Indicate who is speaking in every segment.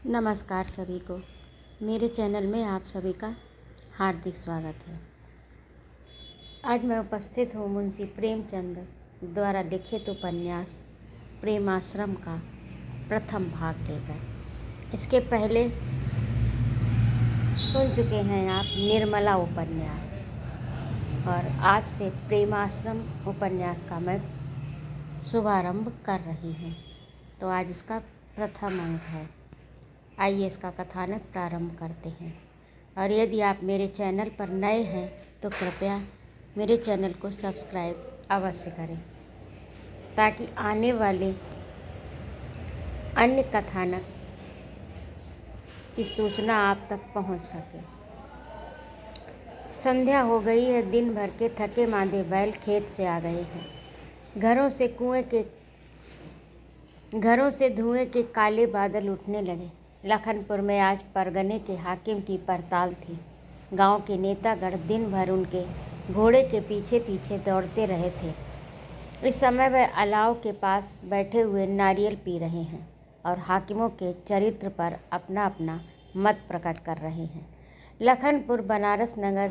Speaker 1: नमस्कार सभी को। मेरे चैनल में आप सभी का हार्दिक स्वागत है। आज मैं उपस्थित हूँ मुंशी प्रेमचंद द्वारा लिखित उपन्यास प्रेमाश्रम का प्रथम भाग लेकर। इसके पहले सुन चुके हैं आप निर्मला उपन्यास, और आज से प्रेमाश्रम उपन्यास का मैं शुभारंभ कर रही हूँ। तो आज इसका प्रथम अंक है। आइए इसका कथानक प्रारंभ करते हैं। और यदि आप मेरे चैनल पर नए हैं तो कृपया मेरे चैनल को सब्सक्राइब अवश्य करें, ताकि आने वाले अन्य कथानक की सूचना आप तक पहुंच सके। संध्या हो गई है। दिन भर के थके मांदे बैल खेत से आ गए हैं। घरों से धुएं के काले बादल उठने लगे। लखनपुर में आज परगने के हाकिम की पड़ताल थी। गांव के नेतागण दिन भर उनके घोड़े के पीछे पीछे दौड़ते रहे थे। इस समय वह अलाव के पास बैठे हुए नारियल पी रहे हैं और हाकिमों के चरित्र पर अपना अपना मत प्रकट कर रहे हैं। लखनपुर बनारस नगर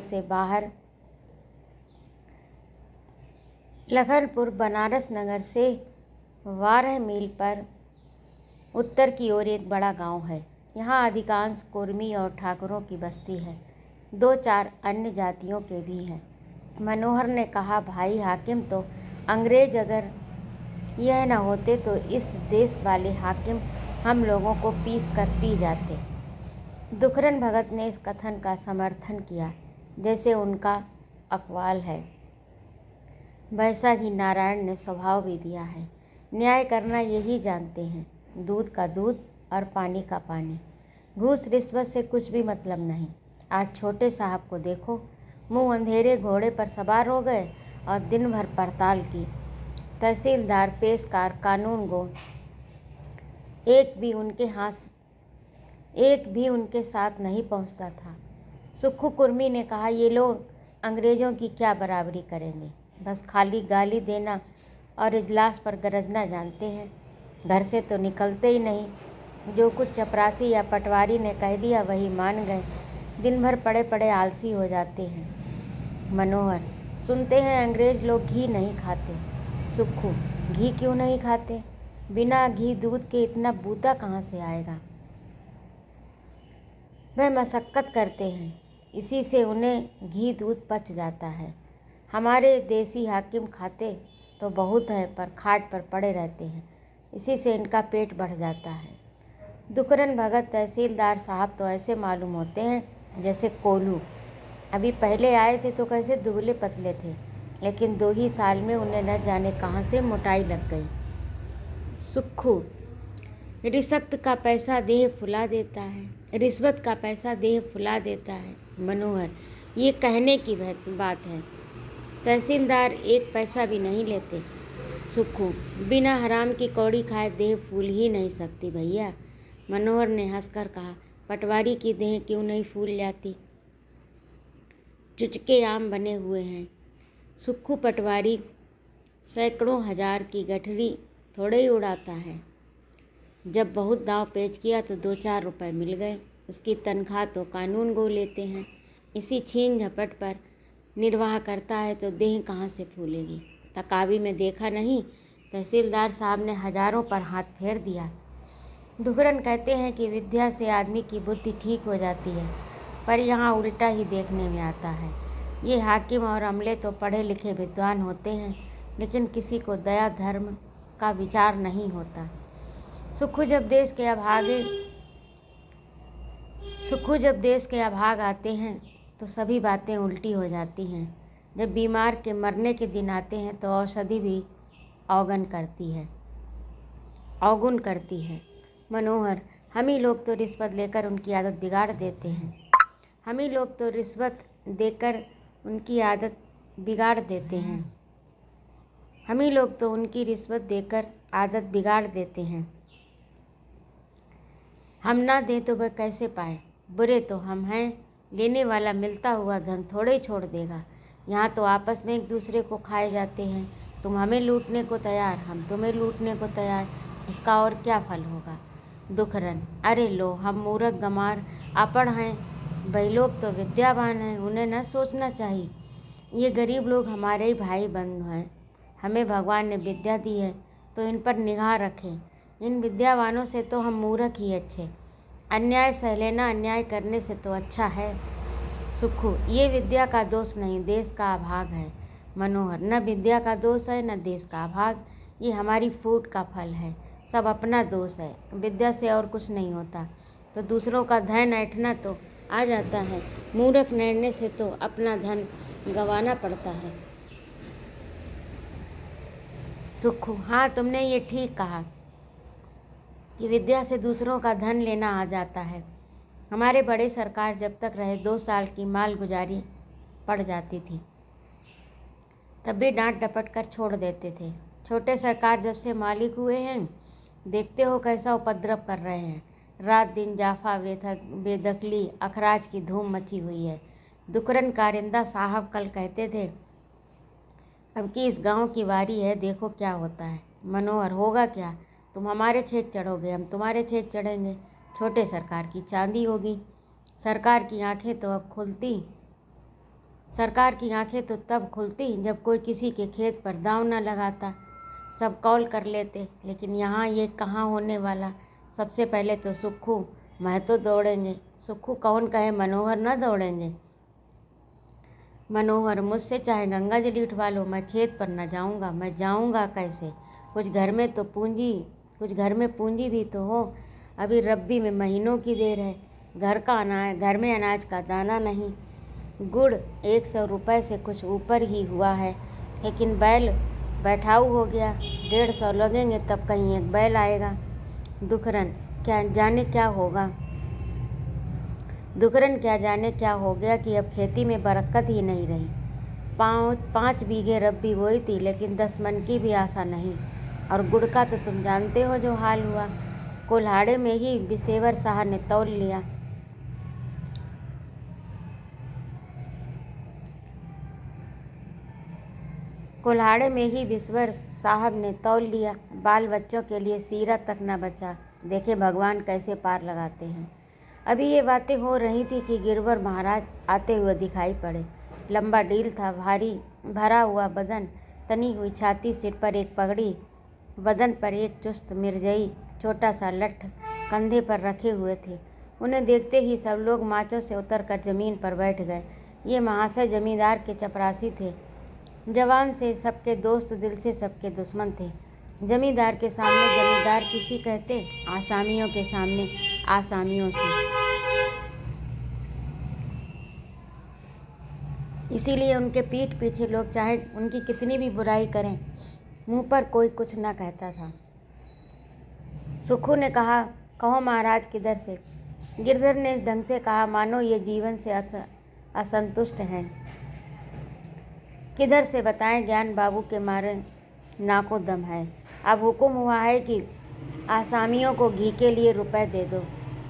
Speaker 1: से 12 मील पर उत्तर की ओर एक बड़ा गांव है। यहाँ अधिकांश कुर्मी और ठाकुरों की बस्ती है। 2-4 अन्य जातियों के भी हैं। मनोहर ने कहा, भाई हाकिम तो अंग्रेज, अगर यह न होते तो इस देश वाले हाकिम हम लोगों को पीस कर पी जाते। दुखरन भगत ने इस कथन का समर्थन किया। जैसे उनका अकवाल है वैसा ही नारायण ने स्वभाव भी दिया है। न्याय करना यही जानते हैं, दूध का दूध और पानी का पानी। घूस रिश्वत से कुछ भी मतलब नहीं। आज छोटे साहब को देखो, मुंह अंधेरे घोड़े पर सवार हो गए और दिन भर पड़ताल की। तहसीलदार, पेशकार, कानूनगो एक भी उनके साथ नहीं पहुंचता था। सुक्खू कुर्मी ने कहा, ये लोग अंग्रेज़ों की क्या बराबरी करेंगे, बस खाली गाली देना और इजलास पर गरजना जानते हैं। घर से तो निकलते ही नहीं। जो कुछ चपरासी या पटवारी ने कह दिया वही मान गए। दिन भर पड़े पड़े आलसी हो जाते हैं। मनोहर, सुनते हैं अंग्रेज लोग घी नहीं खाते। सुक्खू, घी क्यों नहीं खाते? बिना घी दूध के इतना बूता कहाँ से आएगा? वह मशक्क़त करते हैं, इसी से उन्हें घी दूध पच जाता है। हमारे देसी हाकिम खाते तो बहुत हैं, पर खाट पर पड़े रहते हैं, इसी से इनका पेट बढ़ जाता है। दुकरन भगत, तहसीलदार साहब तो ऐसे मालूम होते हैं जैसे कोल्हू। अभी पहले आए थे तो कैसे दुबले पतले थे, लेकिन 2 ही साल में उन्हें न जाने कहाँ से मोटाई लग गई। सुक्खू, रिश्वत का पैसा देह फुला देता है। मनोहर, ये कहने की बात है। तहसीलदार 1 पैसा भी नहीं लेते। सुक्खू, बिना हराम की कौड़ी खाए देह फूल ही नहीं सकती भैया। मनोहर ने हंसकर कहा, पटवारी की देह क्यों नहीं फूल जाती? चुचके आम बने हुए हैं। सुक्खू, पटवारी सैकड़ों हजार की गठरी थोड़े ही उड़ाता है। जब बहुत दाव पेच किया तो 2-4 रुपए मिल गए। उसकी तनख्वाह तो कानूनगो लेते हैं। इसी छीन झपट पर निर्वाह करता है तो देह कहाँ से फूलेगी? तकावी में देखा नहीं, तहसीलदार साहब ने हजारों पर हाथ फेर दिया। दुखरन कहते हैं कि विद्या से आदमी की बुद्धि ठीक हो जाती है, पर यहाँ उल्टा ही देखने में आता है। ये हाकिम और अमले तो पढ़े लिखे विद्वान होते हैं, लेकिन किसी को दया धर्म का विचार नहीं होता। सुक्खू, जब देश के अभाग आते हैं तो सभी बातें उल्टी हो जाती हैं। जब बीमार के मरने के दिन आते हैं तो औषधि भी अवगुण करती है। मनोहर, हम ही लोग तो रिश्वत लेकर उनकी आदत बिगाड़ देते हैं। हम ही लोग तो रिश्वत देकर उनकी आदत बिगाड़ देते हैं। हम ना दें तो वह कैसे पाए? बुरे तो हम हैं। लेने वाला मिलता हुआ धन थोड़े ही छोड़ देगा। यहाँ तो आपस में एक दूसरे को खाए जाते हैं। तुम हमें लूटने को तैयार, हम तुम्हें लूटने को तैयार। इसका और क्या फल होगा? दुखरन, अरे लो, हम मूर्ख गंवार अपढ़ हैं, वही लोग तो विद्यावान हैं, उन्हें न सोचना चाहिए। ये गरीब लोग हमारे ही भाई बंधु हैं। हमें भगवान ने विद्या दी है तो इन पर निगाह रखें। इन विद्यावानों से तो हम मूर्ख ही अच्छे। अन्याय सह लेना अन्याय करने से तो अच्छा है। सुखू, ये विद्या का दोष नहीं, देश का अभाग है। मनोहर, न विद्या का दोष है न देश का अभाग, ये हमारी फूट का फल है। सब अपना दोष है। विद्या से और कुछ नहीं होता तो दूसरों का धन ऐंठना तो आ जाता है। मूर्ख निर्णय से तो अपना धन गंवाना पड़ता है। सुखू, हाँ, तुमने ये ठीक कहा कि विद्या से दूसरों का धन लेना आ जाता है। हमारे बड़े सरकार जब तक रहे 2 साल की मालगुजारी पड़ जाती थी, तब भी डांट डपट कर छोड़ देते थे। छोटे सरकार जब से मालिक हुए हैं, देखते हो कैसा उपद्रव कर रहे हैं। रात दिन जाफा बेदखली अखराज की धूम मची हुई है। दुकरन कारिंदा साहब कल कहते थे, अब की इस गांव की बारी है, देखो क्या होता है। मनोहर, होगा क्या? तुम हमारे खेत चढ़ोगे, हम तुम्हारे खेत चढ़ेंगे। छोटे सरकार की चांदी होगी। सरकार की आंखें तो तब खुलती जब कोई किसी के खेत पर दांव न लगाता। सब कौल कर लेते, लेकिन यहाँ ये कहाँ होने वाला। सबसे पहले तो सुक्खू महतो दौड़ेंगे। सुक्खू कौन कहे मनोहर न दौड़ेंगे? मनोहर, मुझसे चाहे गंगा जली उठवा लो, मैं खेत पर न जाऊंगा। मैं जाऊंगा कैसे? कुछ घर में पूंजी भी तो हो। अभी रब्बी में महीनों की देर है। घर में अनाज का दाना नहीं। गुड़ 100 रुपये से कुछ ऊपर ही हुआ है, लेकिन बैल बैठाऊ हो गया। 150 लगेंगे तब कहीं एक बैल आएगा। दुखरन, क्या जाने क्या हो गया कि अब खेती में बरकत ही नहीं रही। 5 बीघे रब्बी बोई थी, लेकिन 10 मन की भी आशा नहीं। और गुड़ का तो तुम जानते हो जो हाल हुआ। कोल्हाड़े में ही बिसेवर साहब ने तौल लिया। बाल बच्चों के लिए सीरा तक न बचा। देखे भगवान कैसे पार लगाते हैं। अभी ये बातें हो रही थी कि गिरवर महाराज आते हुए दिखाई पड़े। लंबा डील था, भारी भरा हुआ बदन, तनी हुई छाती, सिर पर एक पगड़ी, बदन पर एक चुस्त मिर्जई छोटा सा लठ कंधे पर रखे हुए थे। उन्हें देखते ही सब लोग माचों से उतरकर जमीन पर बैठ गए। ये महाशय जमींदार के चपरासी थे। जवान से सबके दोस्त, दिल से सबके दुश्मन थे। जमींदार के सामने जमींदार किसी कहते, आसामियों के सामने आसामियों से। इसीलिए उनके पीठ पीछे लोग चाहे उनकी कितनी भी बुराई करें, मुंह पर कोई कुछ न कहता था। सुखू ने कहा, कहो महाराज किधर से? गिरधर ने इस ढंग से कहा मानो ये जीवन से असंतुष्ट हैं। किधर से बताएं, ज्ञान बाबू के मारे नाको दम है। अब हुक्म हुआ है कि आसामियों को घी के लिए रुपए दे दो।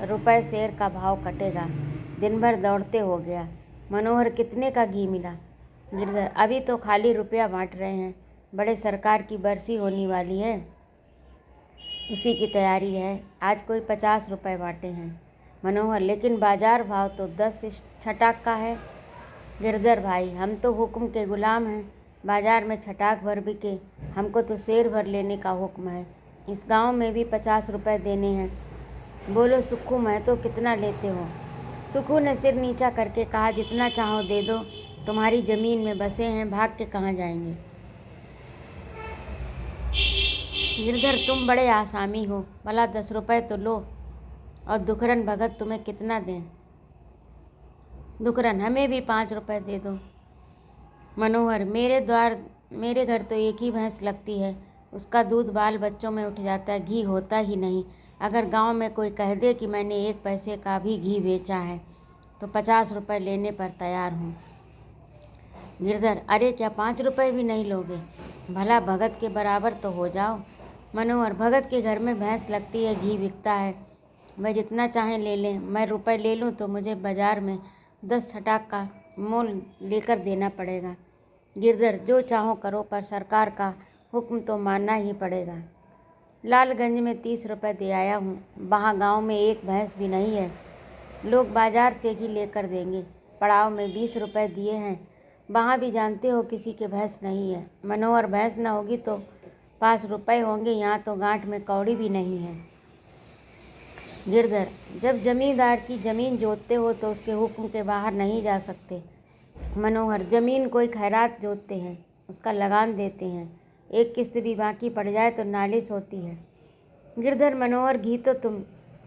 Speaker 1: रुपए शेर का भाव कटेगा। दिन भर दौड़ते हो गया। मनोहर, कितने का घी मिला? गिरधर, अभी तो खाली रुपया बांट रहे हैं। बड़े सरकार की बरसी होने वाली है, उसी की तैयारी है। आज कोई 50 रुपये बांटे हैं। मनोहर, लेकिन बाजार भाव तो 10 छटाक का है। गिरधर भाई, हम तो हुक्म के गुलाम हैं। बाजार में छटाक भर बिके, हमको तो शेर भर लेने का हुक्म है। इस गांव में भी 50 रुपये देने हैं। बोलो सुक्खू, मैं तो कितना लेते हो? सुक्खू ने सिर नीचा करके कहा, जितना चाहो दे दो। तुम्हारी ज़मीन में बसे हैं, भाग के कहाँ जाएंगे? गिरधर, तुम बड़े आसामी हो, भला 10 रुपये तो लो। और दुखरन भगत तुम्हें कितना दें? दुखरन, हमें भी 5 रुपये दे दो। मनोहर, मेरे घर तो एक ही भैंस लगती है, उसका दूध बाल बच्चों में उठ जाता है, घी होता ही नहीं। अगर गांव में कोई कह दे कि मैंने 1 पैसे का भी घी बेचा है तो 50 रुपये लेने पर तैयार हूँ। गिरधर, अरे क्या 5 रुपये भी नहीं लोगे? भला भगत के बराबर तो हो जाओ। मनोहर, भगत के घर में भैंस लगती है, घी बिकता है, वह जितना चाहें ले लें। मैं रुपए ले लूँ तो मुझे बाजार में 10 छटाक का मोल लेकर देना पड़ेगा। गिरधर, जो चाहो करो, पर सरकार का हुक्म तो मानना ही पड़ेगा। लालगंज में 30 रुपये दे आया हूँ। वहाँ गांव में एक भैंस भी नहीं है, लोग बाजार से ही लेकर देंगे। पड़ाव में 20 रुपये दिए हैं, वहाँ भी जानते हो किसी के भैंस नहीं है। मनोहर, भैंस न होगी तो 5 रुपये होंगे, यहाँ तो गांठ में कौड़ी भी नहीं है। गिरधर, जब जमींदार की ज़मीन जोतते हो तो उसके हुक्म के बाहर नहीं जा सकते। मनोहर, ज़मीन कोई खैरात जोतते हैं, उसका लगान देते हैं, एक किस्त भी बाकी पड़ जाए तो नालिश होती है। गिरधर, मनोहर, घी तो तुम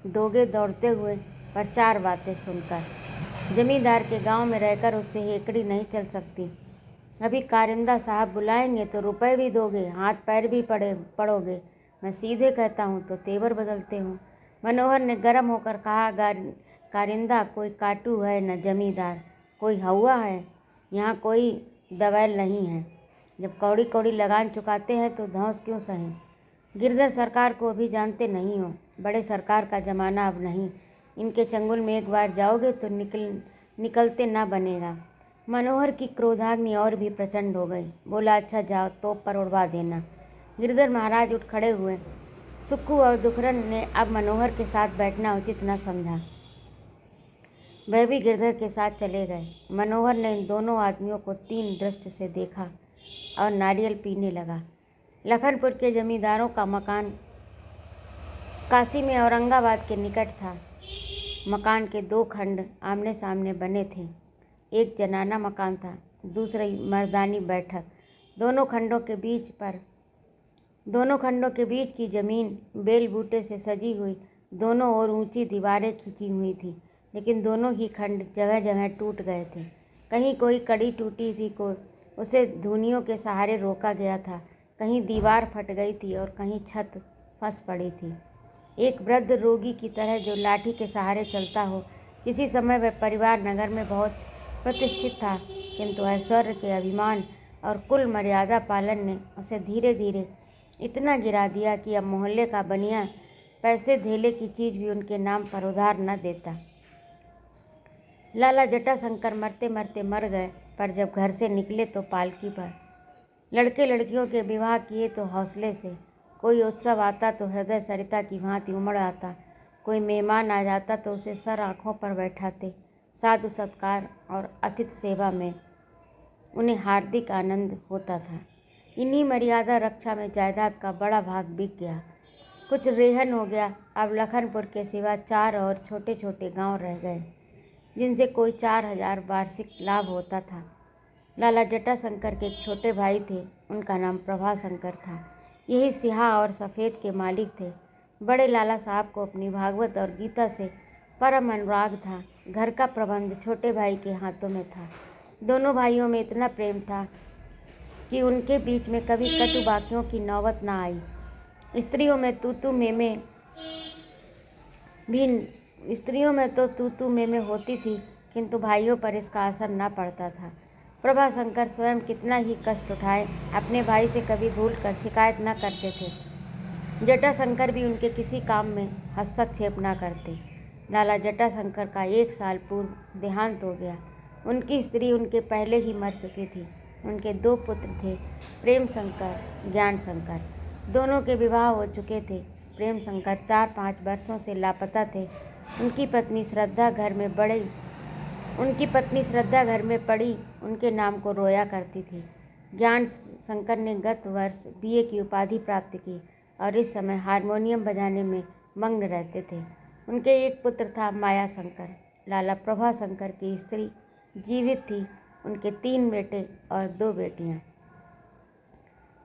Speaker 1: दोगे दौड़ते हुए, पर 4 बातें सुनकर। जमींदार के गांव में रहकर उससे हेकड़ी नहीं चल सकती। अभी कारिंदा साहब बुलाएंगे तो रुपए भी दोगे, हाथ पैर भी पड़ोगे। मैं सीधे कहता हूँ तो तेवर बदलते हो। मनोहर ने गर्म होकर कहा, कारिंदा कोई काटू है न जमींदार कोई हवा है, यहाँ कोई दवैल नहीं है। जब कौड़ी कौड़ी लगान चुकाते हैं तो धौंस क्यों सहें। गिरधर, सरकार को अभी जानते नहीं हो, बड़े सरकार का ज़माना अब नहीं। इनके चंगुल में एक बार जाओगे तो निकलते ना बनेगा। मनोहर की क्रोधाग्नि और भी प्रचंड हो गई। बोला, अच्छा जाओ, तोप पर उड़वा देना। गिरधर महाराज उठ खड़े हुए। सुक्खू और दुखरन ने अब मनोहर के साथ बैठना उचित न समझा, वह भी गिरधर के साथ चले गए। मनोहर ने इन दोनों आदमियों को 3 दृष्टि से देखा और नारियल पीने लगा। लखनपुर के जमींदारों का मकान काशी में औरंगाबाद के निकट था। मकान के 2 खंड आमने सामने बने थे। एक जनाना मकान था, दूसरी मर्दानी बैठक। दोनों खंडों के बीच की जमीन बेल बूटे से सजी हुई, दोनों ओर ऊंची दीवारें खींची हुई थी, लेकिन दोनों ही खंड जगह जगह टूट गए थे। कहीं कोई कड़ी टूटी थी, उसे धूनियों के सहारे रोका गया था, कहीं दीवार फट गई थी और कहीं छत फंस पड़ी थी। एक वृद्ध रोगी की तरह जो लाठी के सहारे चलता हो। किसी समय वह परिवार नगर में बहुत प्रतिष्ठित था, किंतु ऐश्वर्य के अभिमान और कुल मर्यादा पालन ने उसे धीरे धीरे इतना गिरा दिया कि अब मोहल्ले का बनिया पैसे धेले की चीज़ भी उनके नाम पर उधार न देता। लाला जटाशंकर मरते मरते मर गए, पर जब घर से निकले तो पालकी पर। लड़के लड़कियों के विवाह किए तो हौसले से। कोई उत्सव आता तो हृदय सरिता की भांति उमड़ आता। कोई मेहमान आ जाता तो उसे सर आँखों पर बैठाते। साधु सत्कार और अतिथि सेवा में उन्हें हार्दिक आनंद होता था। इन्हीं मर्यादा रक्षा में जायदाद का बड़ा भाग बिक गया, कुछ रेहन हो गया। अब लखनपुर के सिवा 4 और छोटे छोटे गांव रह गए, जिनसे कोई 4000 वार्षिक लाभ होता था। लाला जटाशंकर के एक छोटे भाई थे, उनका नाम प्रभाशंकर था। यही सिहा और सफ़ेद के मालिक थे। बड़े लाला साहब को अपनी भागवत और गीता से परम अनुराग था। घर का प्रबंध छोटे भाई के हाथों में था। दोनों भाइयों में इतना प्रेम था कि उनके बीच में कभी कटु बाकियों की नौबत ना आई। स्त्रियों में तो तू में होती थी, किंतु भाइयों पर इसका असर ना पड़ता था। प्रभाशंकर स्वयं कितना ही कष्ट उठाए, अपने भाई से कभी भूल कर शिकायत न करते थे। जटाशंकर भी उनके किसी काम में हस्तक्षेप न करते। लाला जटाशंकर का 1 साल पूर्व देहांत हो गया। उनकी स्त्री उनके पहले ही मर चुकी थी। उनके 2 पुत्र थे, प्रेम शंकर, ज्ञान शंकर। दोनों के विवाह हो चुके थे। प्रेम शंकर 4-5 वर्षों से लापता थे। उनकी पत्नी श्रद्धा घर में पड़ी उनके नाम को रोया करती थी। ज्ञान शंकर ने गत वर्ष BA की उपाधि प्राप्त की और इस समय हारमोनियम बजाने में मग्न रहते थे। उनके एक पुत्र था, माया शंकर। लाला प्रभाशंकर की स्त्री जीवित थी। उनके 3 बेटे और 2 बेटियां।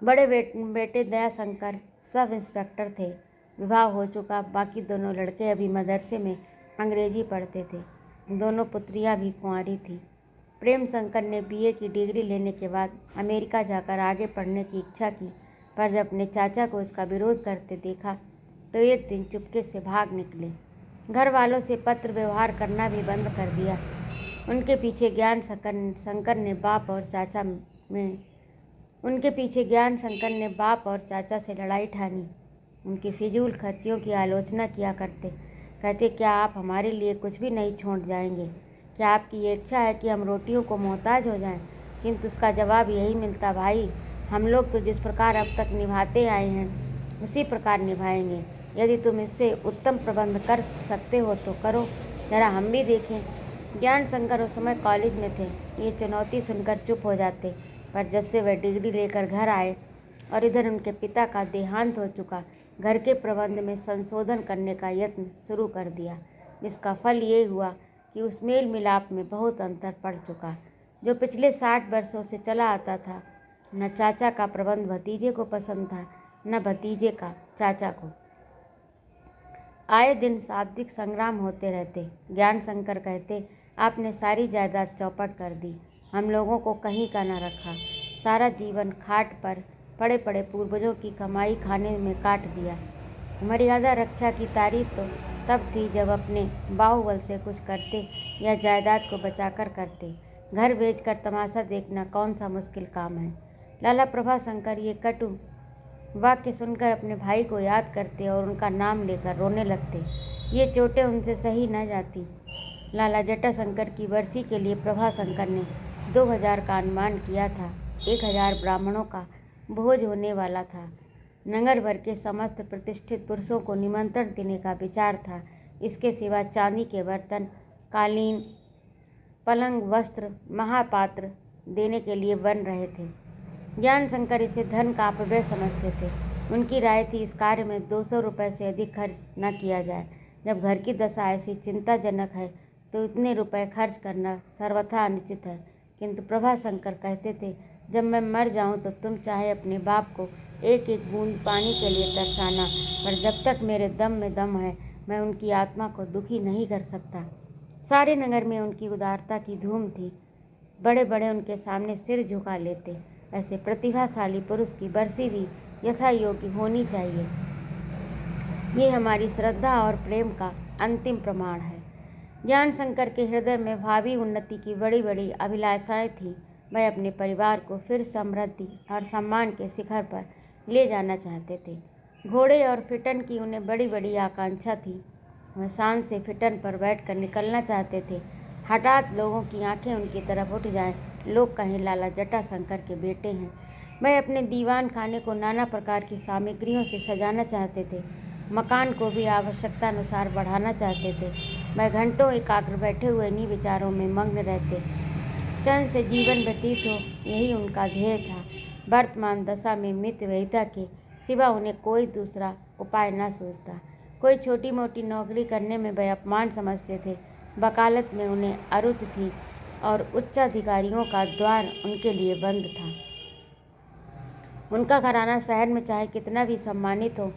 Speaker 1: बड़े बेटे दयाशंकर सब इंस्पेक्टर थे, विवाह हो चुका। बाकी दोनों लड़के अभी मदरसे में अंग्रेजी पढ़ते थे। दोनों पुत्रियां भी कुंवारी थीं। प्रेम शंकर ने BA की डिग्री लेने के बाद अमेरिका जाकर आगे पढ़ने की इच्छा की, पर जब अपने चाचा को इसका विरोध करते देखा तो एक दिन चुपके से भाग निकले। घर वालों से पत्र व्यवहार करना भी बंद कर दिया। उनके पीछे ज्ञान शंकर ने बाप और चाचा से लड़ाई ठानी। उनकी फिजूल खर्चियों की आलोचना किया करते। कहते, क्या आप हमारे लिए कुछ भी नहीं छोड़ जाएंगे? क्या आपकी ये इच्छा है कि हम रोटियों को मोहताज हो जाएं? किंतु उसका जवाब यही मिलता, भाई हम लोग तो जिस प्रकार अब तक निभाते आए हैं उसी प्रकार निभाएंगे। यदि तुम इससे उत्तम प्रबंध कर सकते हो तो करो, जरा हम भी देखें। ज्ञान शंकर उस समय कॉलेज में थे। ये चुनौती सुनकर चुप हो जाते, पर जब से वह डिग्री लेकर घर आए और इधर उनके पिता का देहांत हो चुका, घर के प्रबंध में संशोधन करने का यत्न शुरू कर दिया। इसका फल ये हुआ कि उस मेल मिलाप में बहुत अंतर पड़ चुका जो पिछले 60 वर्षों से चला आता था। न चाचा का प्रबंध भतीजे को पसंद था, न भतीजे का चाचा को। आए दिन शाब्दिक संग्राम होते रहते। ज्ञान शंकर कहते, आपने सारी जायदाद चौपट कर दी, हम लोगों को कहीं का न रखा। सारा जीवन खाट पर पड़े पड़े पूर्वजों की कमाई खाने में काट दिया। मर्यादा रक्षा की तारीफ तो तब थी जब अपने बाहुबल से कुछ करते या जायदाद को बचाकर करते। घर बेचकर तमाशा देखना कौन सा मुश्किल काम है। लाला प्रभाशंकर ये कटु वाक्य सुनकर अपने भाई को याद करते और उनका नाम लेकर रोने लगते। ये चोटें उनसे सही न जाती। लाला जटाशंकर की बरसी के लिए प्रभाशंकर ने 2000 का अनुमान किया था। 1000 ब्राह्मणों का भोज होने वाला था। नगर भर के समस्त प्रतिष्ठित पुरुषों को निमंत्रण देने का विचार था। इसके सिवा चांदी के बर्तन, कालीन, पलंग, वस्त्र, महापात्र देने के लिए बन रहे थे। ज्ञान शंकर इसे धन का अपव्यय समझते थे। उनकी राय थी इस कार्य में 200 रुपये से अधिक खर्च न किया जाए। जब घर की दशा ऐसी चिंताजनक है तो इतने रुपए खर्च करना सर्वथा अनुचित है। किंतु प्रभाशंकर कहते थे, जब मैं मर जाऊं तो तुम चाहे अपने बाप को एक एक बूंद पानी के लिए तरसाना, पर जब तक मेरे दम में दम है मैं उनकी आत्मा को दुखी नहीं कर सकता। सारे नगर में उनकी उदारता की धूम थी। बड़े बड़े उनके सामने सिर झुका लेते। ऐसे प्रतिभाशाली पुरुष की बरसी भी यथा योग्य होनी चाहिए। ये हमारी श्रद्धा और प्रेम का अंतिम प्रमाण है। ज्ञान शंकर के हृदय में भावी उन्नति की बड़ी बड़ी अभिलाषाएं थीं। वह अपने परिवार को फिर समृद्धि और सम्मान के शिखर पर ले जाना चाहते थे। घोड़े और फिटन की उन्हें बड़ी बड़ी आकांक्षा थी। वह शान से फिटन पर बैठकर निकलना चाहते थे। हठात लोगों की आंखें उनकी तरफ उठ जाएं, लोग कहें लाला जटाशंकर के बेटे हैं। वह अपने दीवान खाने को नाना प्रकार की सामग्रियों से सजाना चाहते थे। मकान को भी आवश्यकता अनुसार बढ़ाना चाहते थे। वह घंटों एकाग्र बैठे हुए इन्हीं विचारों में मग्न रहते। चैन से जीवन व्यतीत हो, यही उनका ध्येय था। वर्तमान दशा में मितव्ययिता के सिवा उन्हें कोई दूसरा उपाय न सूझता। कोई छोटी मोटी नौकरी करने में वह अपमान समझते थे। वकालत में उन्हें अरुचि थी और उच्चाधिकारियों का द्वार उनके लिए बंद था। उनका घराना शहर में चाहे कितना भी सम्मानित हो,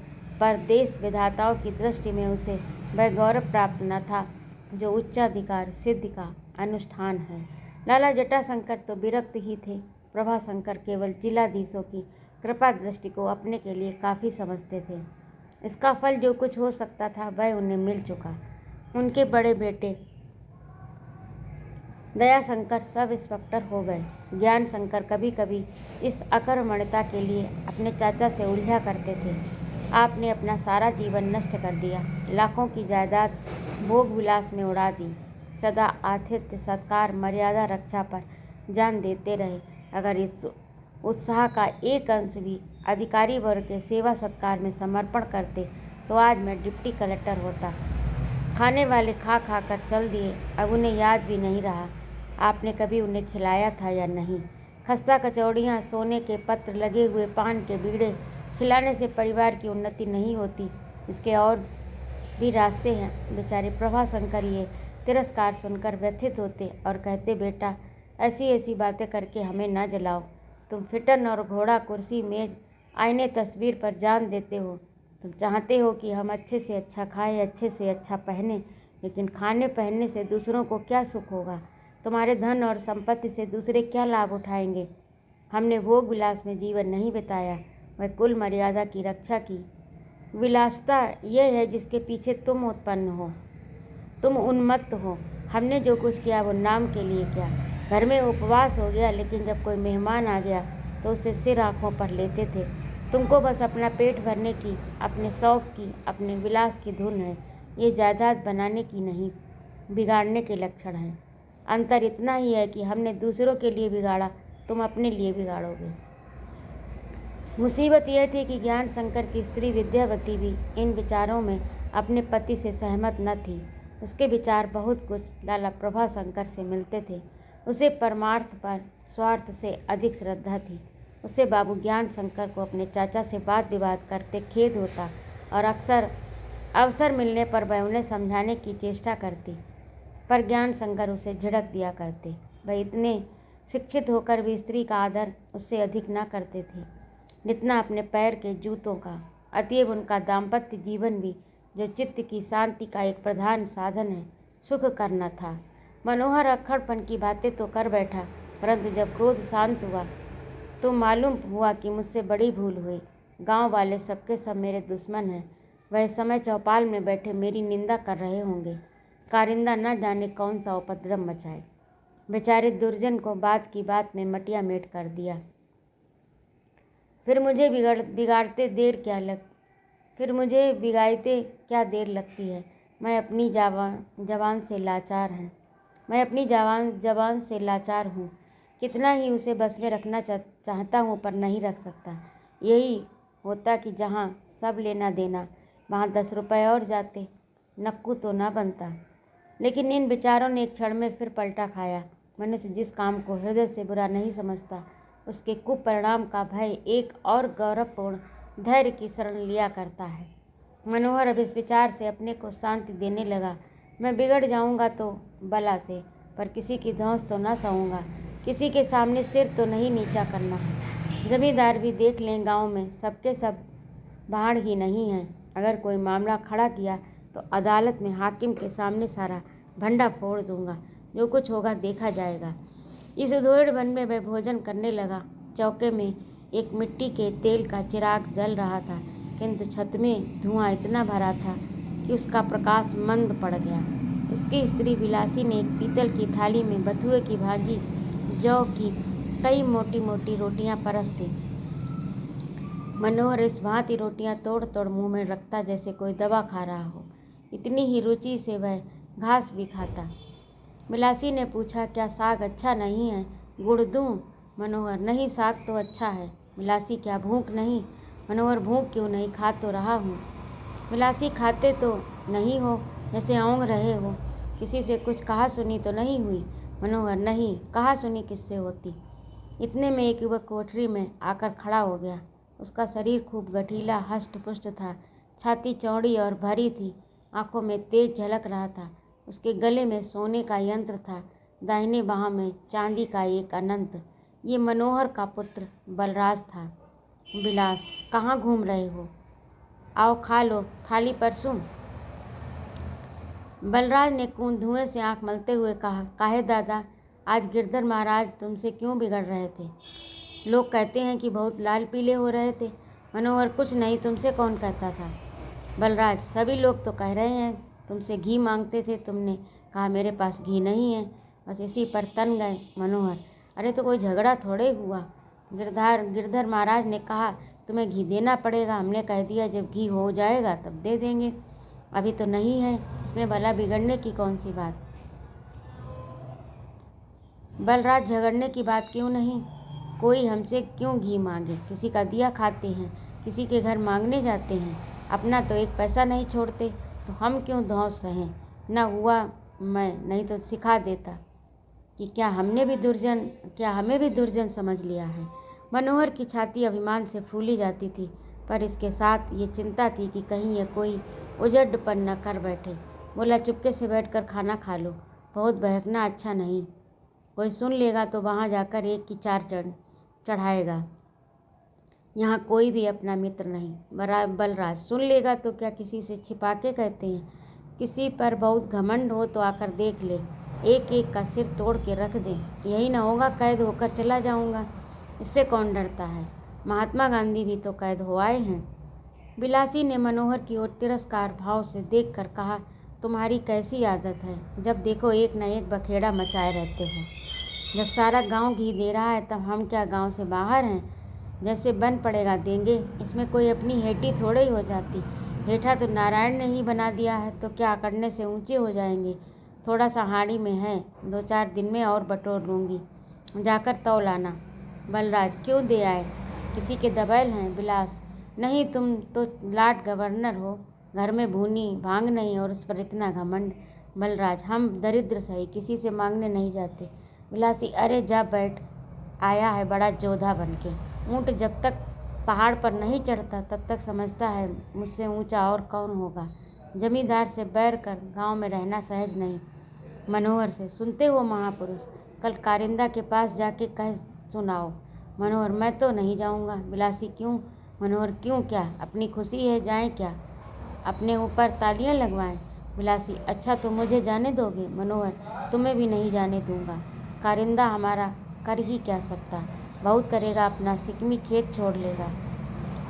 Speaker 1: पर देश विधाताओं की दृष्टि में उसे वह गौरव प्राप्त न था जो उच्चाधिकार सिद्धि का अनुष्ठान है। लाला जटाशंकर तो विरक्त ही थे। प्रभाशंकर केवल जिलाधीशों की कृपा दृष्टि को अपने के लिए काफ़ी समझते थे। इसका फल जो कुछ हो सकता था वह उन्हें मिल चुका। उनके बड़े बेटे दयाशंकर सब इंस्पेक्टर हो गए। ज्ञान शंकर कभी कभी इस अकर्मण्यता के लिए अपने चाचा से उलझा करते थे। आपने अपना सारा जीवन नष्ट कर दिया, लाखों की जायदाद भोग विलास में उड़ा दी, सदा आतिथ्य सत्कार मर्यादा रक्षा पर जान देते रहे। अगर इस उत्साह का एक अंश भी अधिकारी वर्ग के सेवा सत्कार में समर्पण करते तो आज मैं डिप्टी कलेक्टर होता। खाने वाले खा खा कर चल दिए, अब उन्हें याद भी नहीं रहा आपने कभी उन्हें खिलाया था या नहीं। खस्ता कचौड़ियाँ, सोने के पत्र लगे हुए पान के बीड़े खिलाने से परिवार की उन्नति नहीं होती, इसके और भी रास्ते हैं। बेचारे प्रभाशंकर ये तिरस्कार सुनकर व्यथित होते और कहते, बेटा ऐसी ऐसी बातें करके हमें न जलाओ। तुम फिटन और घोड़ा, कुर्सी, मेज, आईने, तस्वीर पर जान देते हो। तुम चाहते हो कि हम अच्छे से अच्छा खाएं, अच्छे से अच्छा पहने, लेकिन खाने पहनने से दूसरों को क्या सुख होगा? तुम्हारे धन और संपत्ति से दूसरे क्या लाभ उठाएंगे? हमने भोग विलास में जीवन नहीं बिताया, वह कुल मर्यादा की रक्षा की। विलासता यह है जिसके पीछे तुम उत्पन्न हो, तुम उन्मत्त हो। हमने जो कुछ किया वो नाम के लिए किया। घर में उपवास हो गया, लेकिन जब कोई मेहमान आ गया तो उसे सिर आँखों पर लेते थे। तुमको बस अपना पेट भरने की, अपने शौक की, अपने विलास की धुन है। ये जायदाद बनाने की नहीं, बिगाड़ने के लक्षण हैं। अंतर इतना ही है कि हमने दूसरों के लिए बिगाड़ा, तुम अपने लिए बिगाड़ोगे। मुसीबत यह थी कि ज्ञान शंकर की स्त्री विद्यावती भी इन विचारों में अपने पति से सहमत न थी। उसके विचार बहुत कुछ लाला प्रभाशंकर से मिलते थे। उसे परमार्थ पर स्वार्थ से अधिक श्रद्धा थी। उसे बाबू ज्ञान शंकर को अपने चाचा से वाद विवाद करते खेद होता और अक्सर अवसर मिलने पर वह उन्हें समझाने की चेष्टा करती, पर ज्ञान शंकर उसे झिड़क दिया करते। वह इतने शिक्षित होकर भी स्त्री का आदर उससे अधिक न करते थे जितना अपने पैर के जूतों का। अतएव उनका दाम्पत्य जीवन भी, जो चित्त की शांति का एक प्रधान साधन है, सुख करना था। मनोहर अक्खड़पन की बातें तो कर बैठा, परंतु जब क्रोध शांत हुआ तो मालूम हुआ कि मुझसे बड़ी भूल हुई। गांव वाले सबके सब मेरे दुश्मन हैं। वह समय चौपाल में बैठे मेरी निंदा कर रहे होंगे। कारिंदा न जाने कौन सा उपद्रव मचाए। बेचारे दुर्जन को बात की बात में मटिया मेट कर दिया। फिर मुझे बिगाड़ते क्या देर लगती है। मैं अपनी जवान से लाचार हूँ। कितना ही उसे बस में रखना चाहता हूँ, पर नहीं रख सकता। यही होता कि जहाँ सब लेना देना, वहाँ 10 रुपये और जाते, नक्कू तो ना बनता। लेकिन इन विचारों ने एक क्षण में फिर पलटा खाया। मनुष्य जिस काम को हृदय से बुरा नहीं समझता, उसके कुपरिणाम का भय एक और गौरवपूर्ण धैर्य की शरण लिया करता है। मनोहर अब इस विचार से अपने को शांति देने लगा। मैं बिगड़ जाऊंगा तो बला से, पर किसी की धौंस तो न सहूँगा। किसी के सामने सिर तो नहीं नीचा करना है। जमींदार भी देख लें, गांव में सबके सब भाड़ ही नहीं हैं। अगर कोई मामला खड़ा किया तो अदालत में हाकिम के सामने सारा भंडा फोड़ दूंगा। जो कुछ होगा देखा जाएगा। इस उधेड़बन में वह भोजन करने लगा। चौके में एक मिट्टी के तेल का चिराग जल रहा था, किंतु छत में धुआं इतना भरा था कि उसका प्रकाश मंद पड़ गया। उसकी स्त्री विलासी ने एक पीतल की थाली में बथुए की भाजी, जौ की कई मोटी मोटी रोटियां परसती। मनोहर इस भांति रोटियां तोड़ तोड़ मुंह में रखता जैसे कोई दवा खा रहा हो। इतनी ही रुचि से वह घास भी खाता। विलासी ने पूछा, क्या साग अच्छा नहीं है, गुड़ दूं? मनोहर, नहीं, साग तो अच्छा है। विलासी, क्या भूख नहीं? मनोहर, भूख क्यों नहीं, खा तो रहा हूँ। विलासी, खाते तो नहीं हो, जैसे औंग रहे हो। किसी से कुछ कहा सुनी तो नहीं हुई? मनोहर, नहीं, कहा सुनी किससे होती। इतने में एक युवक कोठरी में आकर खड़ा हो गया। उसका शरीर खूब गठीला हष्ट पुष्ट था, छाती चौड़ी और भरी थी, आंखों में तेज झलक रहा था। उसके गले में सोने का यंत्र था, दाहिने बाह में चांदी का एक अनंत। ये मनोहर का पुत्र बलराज था। विलास, कहाँ घूम रहे हो? आओ खा लो, थाली परसूं? बलराज ने धुएं से आंख मलते हुए कहा, काहे दादा, आज गिरधर महाराज तुमसे क्यों बिगड़ रहे थे? लोग कहते हैं कि बहुत लाल पीले हो रहे थे। मनोहर, कुछ नहीं, तुमसे कौन कहता था? बलराज, सभी लोग तो कह रहे हैं। तुमसे घी मांगते थे, तुमने कहा मेरे पास घी नहीं है, बस इसी पर तन गए। मनोहर, अरे तो कोई झगड़ा थोड़े हुआ। गिरधर महाराज ने कहा तुम्हें घी देना पड़ेगा। हमने कह दिया जब घी हो जाएगा तब दे देंगे। अभी तो नहीं है, इसमें भला बिगड़ने की कौन सी बात? बलराज, झगड़ने की बात क्यों नहीं? कोई हमसे क्यों घी मांगे? किसी का दिया खाते हैं, किसी के घर मांगने जाते हैं, अपना तो एक पैसा नहीं छोड़ते, तो हम क्यों धौंस सहें? न हुआ मैं नहीं तो सिखा देता कि क्या हमें भी दुर्जन समझ लिया है। मनोहर की छाती अभिमान से फूली जाती थी, पर इसके साथ ये चिंता थी कि कहीं ये कोई उजड्डपन न कर बैठे। बोला, चुपके से बैठकर खाना खा लो, बहुत बहकना अच्छा नहीं। कोई सुन लेगा तो वहाँ जाकर एक की चार चढ़ाएगा। यहाँ कोई भी अपना मित्र नहीं। बलराज, सुन लेगा तो क्या किसी से छिपा के कहते हैं? किसी पर बहुत घमंड हो तो आकर देख ले, एक एक का सिर तोड़ के रख दें। यही न होगा कैद होकर चला जाऊंगा। इससे कौन डरता है? महात्मा गांधी भी तो कैद हो आए हैं। विलासी ने मनोहर की ओर तिरस्कार भाव से देखकर कहा, तुम्हारी कैसी आदत है, जब देखो एक न एक बखेड़ा मचाए रहते हो। जब सारा गांव घी दे रहा है तब हम क्या गांव से बाहर हैं? जैसे बन पड़ेगा देंगे, इसमें कोई अपनी हेटी थोड़े ही हो जाती। हेठा तो नारायण ने ही बना दिया है, तो क्या अकड़ने से ऊंचे हो जाएंगे। थोड़ा सा हाड़ी में है, 2-4 दिन में और बटोर लूँगी, जाकर तौल आना। बलराज, क्यों दे आए? किसी के दबैल हैं बिलास? नहीं, तुम तो लॉर्ड गवर्नर हो। घर में भूनी भांग नहीं और उस पर इतना घमंड। बलराज, हम दरिद्र सही, किसी से मांगने नहीं जाते। बिलासी, अरे जा बैठ, आया है बड़ा जोधा बन के। ऊँट जब तक पहाड़ पर नहीं चढ़ता तब तक समझता है मुझसे ऊंचा और कौन होगा। जमींदार से बैर कर गांव में रहना सहज नहीं। मनोहर से, सुनते हो महापुरुष, कल कारिंदा के पास जाके कह सुनाओ। मनोहर, मैं तो नहीं जाऊंगा। बिलासी, क्यों? मनोहर, क्यों क्या, अपनी खुशी है, जाएं क्या? अपने ऊपर तालियां लगवाएं। बिलासी, अच्छा तो मुझे जाने दोगे? मनोहर, तुम्हें भी नहीं जाने दूंगा। कारिंदा हमारा कर ही क्या सकता, बहुत करेगा अपना सिकमी खेत छोड़ लेगा,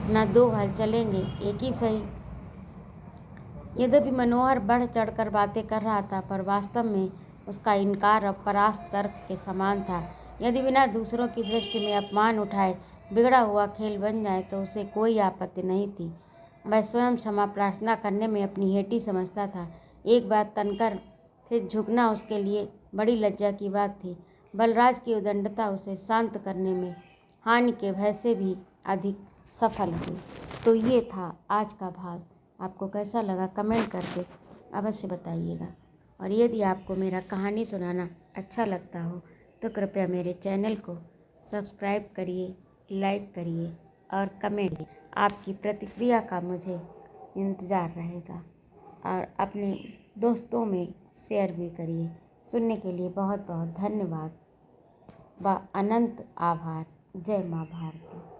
Speaker 1: ना दो हल चलेंगे एक ही सही। यद्यपि मनोहर बढ़ चढ़कर बातें कर रहा था, पर वास्तव में उसका इनकार अपरास्त तर्क के समान था। यदि बिना दूसरों की दृष्टि में अपमान उठाए बिगड़ा हुआ खेल बन जाए तो उसे कोई आपत्ति नहीं थी। वह स्वयं क्षमा प्रार्थना करने में अपनी हेठी समझता था। एक बार तनकर फिर झुकना उसके लिए बड़ी लज्जा की बात थी। बलराज की उदंडता उसे शांत करने में हानि के भय से भी अधिक सफल हुई। तो ये था आज का भाग। आपको कैसा लगा कमेंट करके अवश्य बताइएगा। और यदि आपको मेरा कहानी सुनाना अच्छा लगता हो तो कृपया मेरे चैनल को सब्सक्राइब करिए, लाइक करिए और कमेंट करिए। आपकी प्रतिक्रिया का मुझे इंतज़ार रहेगा और अपने दोस्तों में शेयर भी करिए। सुनने के लिए बहुत बहुत धन्यवाद व अनंत आभार। जय माँ भारती।